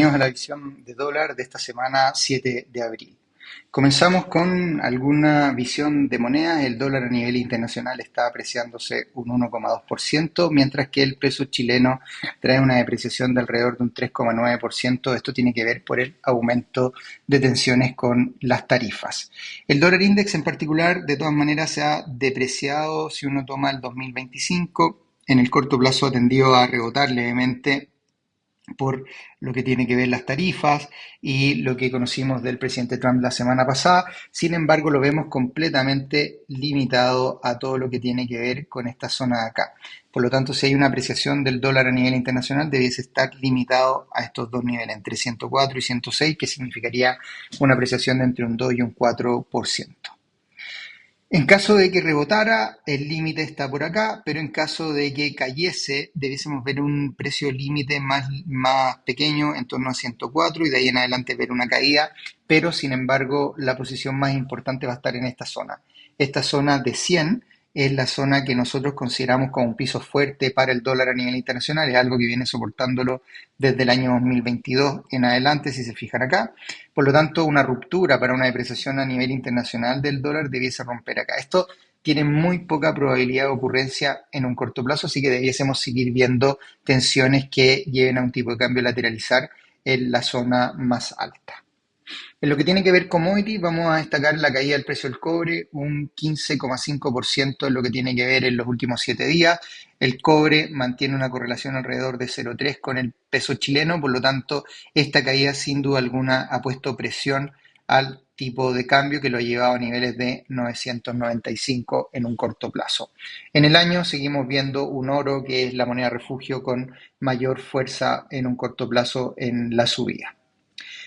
bienvenidos a la visión de dólar de esta semana 7 de abril. Comenzamos con alguna visión de monedas. El dólar a nivel internacional está apreciándose un 1,2%, mientras que el peso chileno trae una depreciación de alrededor de un 3,9%. Esto tiene que ver por el aumento de tensiones con las tarifas. El dólar index en particular, de todas maneras, se ha depreciado si uno toma el 2025. En el corto plazo ha tendido a rebotar levemente por lo que tiene que ver las tarifas y lo que conocimos del presidente Trump la semana pasada. Sin embargo, lo vemos completamente limitado a todo lo que tiene que ver con esta zona de acá. Por lo tanto, si hay una apreciación del dólar a nivel internacional, debiese estar limitado a estos dos niveles, entre 104 y 106, que significaría una apreciación de entre un 2 y un 4%. En caso de que rebotara, el límite está por acá, pero en caso de que cayese, debiésemos ver un precio límite más pequeño, en torno a 104, y de ahí en adelante ver una caída, pero sin embargo la posición más importante va a estar en esta zona. Esta zona de 100 es la zona que nosotros consideramos como un piso fuerte para el dólar a nivel internacional, es algo que viene soportándolo desde el año 2022 en adelante, si se fijan acá. Por lo tanto, una ruptura para una depreciación a nivel internacional del dólar debiese romper acá. Esto tiene muy poca probabilidad de ocurrencia en un corto plazo, así que debiésemos seguir viendo tensiones que lleven a un tipo de cambio lateralizar en la zona más alta. En lo que tiene que ver commodities, vamos a destacar la caída del precio del cobre, un 15,5% en lo que tiene que ver en los últimos 7 días. El cobre mantiene una correlación alrededor de 0,3 con el peso chileno, por lo tanto, esta caída sin duda alguna ha puesto presión al tipo de cambio que lo ha llevado a niveles de 995 en un corto plazo. En el año seguimos viendo un oro que es la moneda refugio con mayor fuerza en un corto plazo en la subida.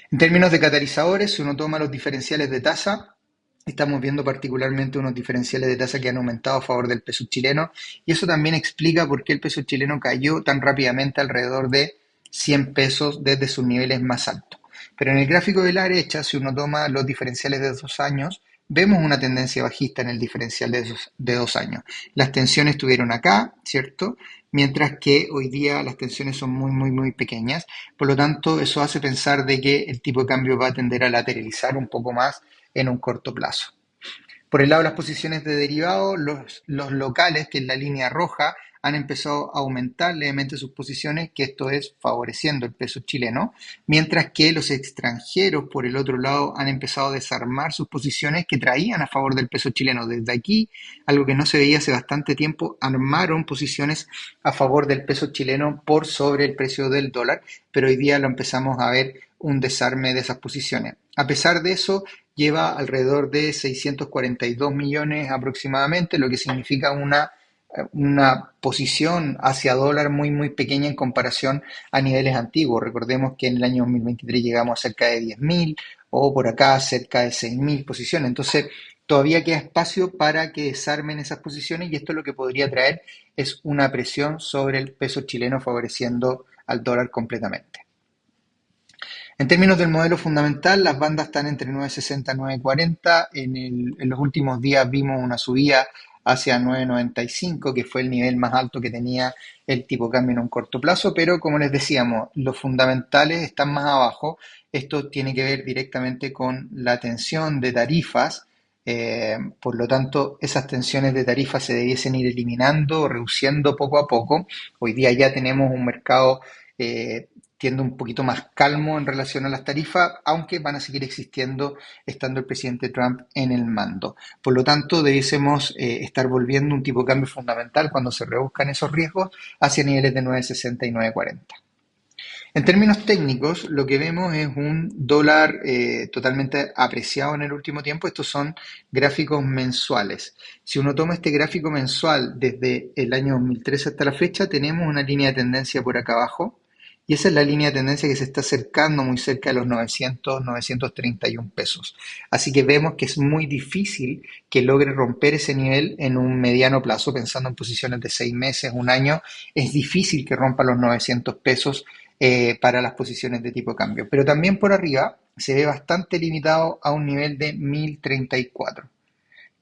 En términos de catalizadores, si uno toma los diferenciales de tasa, estamos viendo particularmente unos diferenciales de tasa que han aumentado a favor del peso chileno, y eso también explica por qué el peso chileno cayó tan rápidamente alrededor de 100 pesos desde sus niveles más altos. Pero en el gráfico de la derecha, si uno toma los diferenciales de 2 años, vemos una tendencia bajista en el diferencial de 2 años. Las tensiones estuvieron acá, ¿cierto? Mientras que hoy día las tensiones son muy pequeñas. Por lo tanto, eso hace pensar de que el tipo de cambio va a tender a lateralizar un poco más en un corto plazo. Por el lado de las posiciones de derivados, los locales, que es la línea roja, han empezado a aumentar levemente sus posiciones, que esto es favoreciendo el peso chileno, mientras que los extranjeros, por el otro lado, han empezado a desarmar sus posiciones que traían a favor del peso chileno. Desde aquí, algo que no se veía hace bastante tiempo, armaron posiciones a favor del peso chileno por sobre el precio del dólar, pero hoy día lo empezamos a ver un desarme de esas posiciones. A pesar de eso, lleva alrededor de 642 millones aproximadamente, lo que significa una posición hacia dólar muy pequeña en comparación a niveles antiguos. Recordemos que en el año 2023 llegamos a cerca de 10.000 o por acá cerca de 6.000 posiciones. Entonces, todavía queda espacio para que desarmen esas posiciones, y esto lo que podría traer es una presión sobre el peso chileno favoreciendo al dólar completamente. En términos del modelo fundamental, las bandas están entre 9.60 y 9.40. En los últimos días vimos una subida hacia 9.95, que fue el nivel más alto que tenía el tipo de cambio en un corto plazo, pero como les decíamos, los fundamentales están más abajo. Esto tiene que ver directamente con la tensión de tarifas. Por lo tanto, esas tensiones de tarifas se debiesen ir eliminando o reduciendo poco a poco. Hoy día ya tenemos un mercado tiende un poquito más calmo en relación a las tarifas, aunque van a seguir existiendo estando el presidente Trump en el mando. Por lo tanto, debiésemos estar volviendo un tipo de cambio fundamental cuando se reduzcan esos riesgos hacia niveles de 9.60 y 9.40. En términos técnicos, lo que vemos es un dólar totalmente apreciado en el último tiempo. Estos son gráficos mensuales. Si uno toma este gráfico mensual desde el año 2013 hasta la fecha, tenemos una línea de tendencia por acá abajo. Y esa es la línea de tendencia que se está acercando muy cerca de los 900, 931 pesos. Así que vemos que es muy difícil que logre romper ese nivel en un mediano plazo, pensando en posiciones de 6 meses, un año. Es difícil que rompa los 900 pesos para las posiciones de tipo de cambio. Pero también por arriba se ve bastante limitado a un nivel de 1034.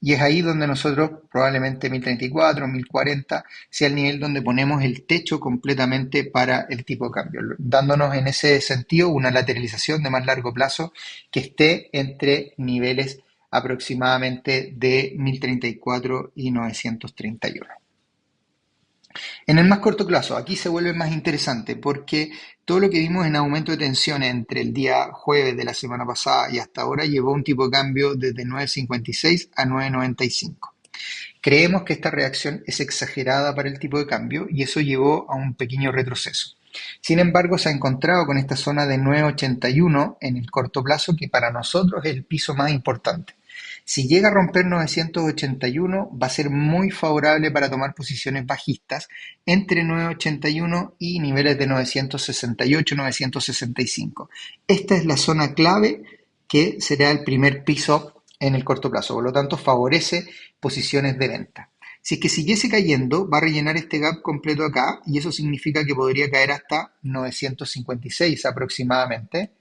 Y es ahí donde nosotros probablemente 1034, 1040 sea el nivel donde ponemos el techo completamente para el tipo de cambio, dándonos en ese sentido una lateralización de más largo plazo que esté entre niveles aproximadamente de 1034 y 931. En el más corto plazo, aquí se vuelve más interesante porque todo lo que vimos en aumento de tensiones entre el día jueves de la semana pasada y hasta ahora llevó un tipo de cambio desde 9,56 a 9,95. Creemos que esta reacción es exagerada para el tipo de cambio y eso llevó a un pequeño retroceso. Sin embargo, se ha encontrado con esta zona de 9,81 en el corto plazo, que para nosotros es el piso más importante. Si llega a romper 981, va a ser muy favorable para tomar posiciones bajistas entre 981 y niveles de 968, 965. Esta es la zona clave que será el primer piso en el corto plazo, por lo tanto favorece posiciones de venta. Si es que siguiese cayendo, va a rellenar este gap completo acá y eso significa que podría caer hasta 956 aproximadamente.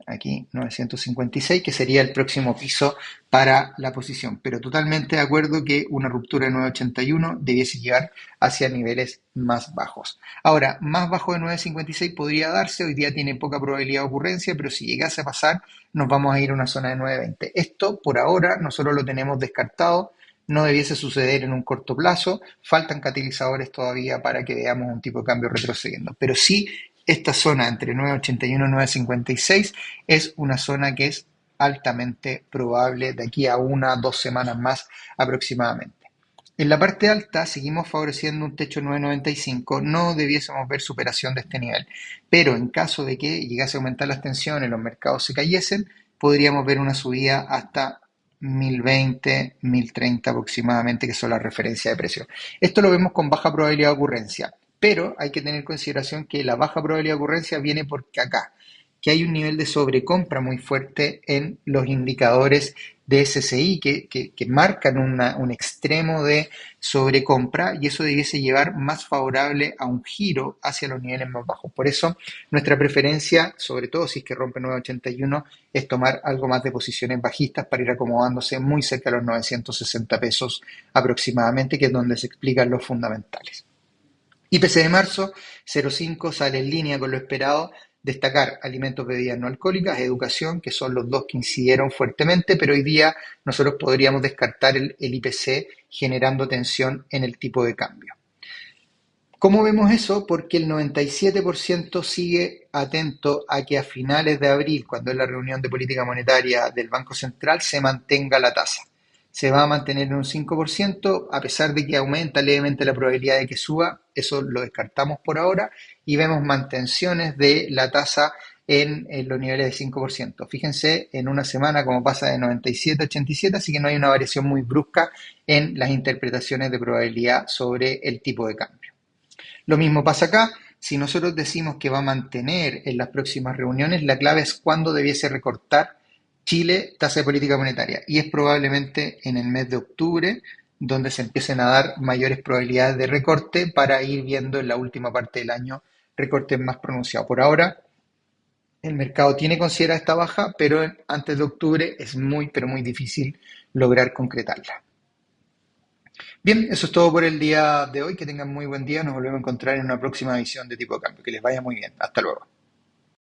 Aquí 956, que sería el próximo piso para la posición. Pero totalmente de acuerdo que una ruptura de 981 debiese llegar hacia niveles más bajos. Ahora, más bajo de 956 podría darse, hoy día tiene poca probabilidad de ocurrencia, pero si llegase a pasar, nos vamos a ir a una zona de 920. Esto, por ahora, nosotros lo tenemos descartado. No debiese suceder en un corto plazo, faltan catalizadores todavía para que veamos un tipo de cambio retrocediendo, pero sí esta zona entre 981 y 956 es una zona que es altamente probable de aquí a 1 o 2 semanas más aproximadamente. En la parte alta seguimos favoreciendo un techo 995, no debiésemos ver superación de este nivel, pero en caso de que llegase a aumentar las tensiones, los mercados se cayesen, podríamos ver una subida hasta 1020, 1030 aproximadamente, que son las referencias de precio. Esto lo vemos con baja probabilidad de ocurrencia, pero hay que tener en consideración que la baja probabilidad de ocurrencia viene porque acá, que hay un nivel de sobrecompra muy fuerte en los indicadores de SSI que marcan un extremo de sobrecompra y eso debiese llevar más favorable a un giro hacia los niveles más bajos. Por eso nuestra preferencia, sobre todo si es que rompe 981, es tomar algo más de posiciones bajistas para ir acomodándose muy cerca de los 960 pesos aproximadamente, que es donde se explican los fundamentales. IPC de marzo, 0,5, sale en línea con lo esperado. Destacar alimentos, bebidas no alcohólicas, educación, que son los dos que incidieron fuertemente, pero hoy día nosotros podríamos descartar el IPC generando tensión en el tipo de cambio. ¿Cómo vemos eso? Porque el 97% sigue atento a que a finales de abril, cuando es la reunión de política monetaria del Banco Central, se mantenga la tasa. Se va a mantener en un 5%, a pesar de que aumenta levemente la probabilidad de que suba, eso lo descartamos por ahora, y vemos mantenciones de la tasa en los niveles de 5%. Fíjense, en una semana como pasa de 97 a 87, así que no hay una variación muy brusca en las interpretaciones de probabilidad sobre el tipo de cambio. Lo mismo pasa acá. Si nosotros decimos que va a mantener en las próximas reuniones, la clave es cuándo debiese recortar Chile tasa de política monetaria. Y es probablemente en el mes de octubre donde se empiecen a dar mayores probabilidades de recorte para ir viendo en la última parte del año recortes más pronunciados. Por ahora, el mercado tiene considerada esta baja, pero antes de octubre es muy, pero muy difícil lograr concretarla. Bien, eso es todo por el día de hoy. Que tengan muy buen día. Nos volvemos a encontrar en una próxima edición de Tipo de Cambio. Que les vaya muy bien. Hasta luego.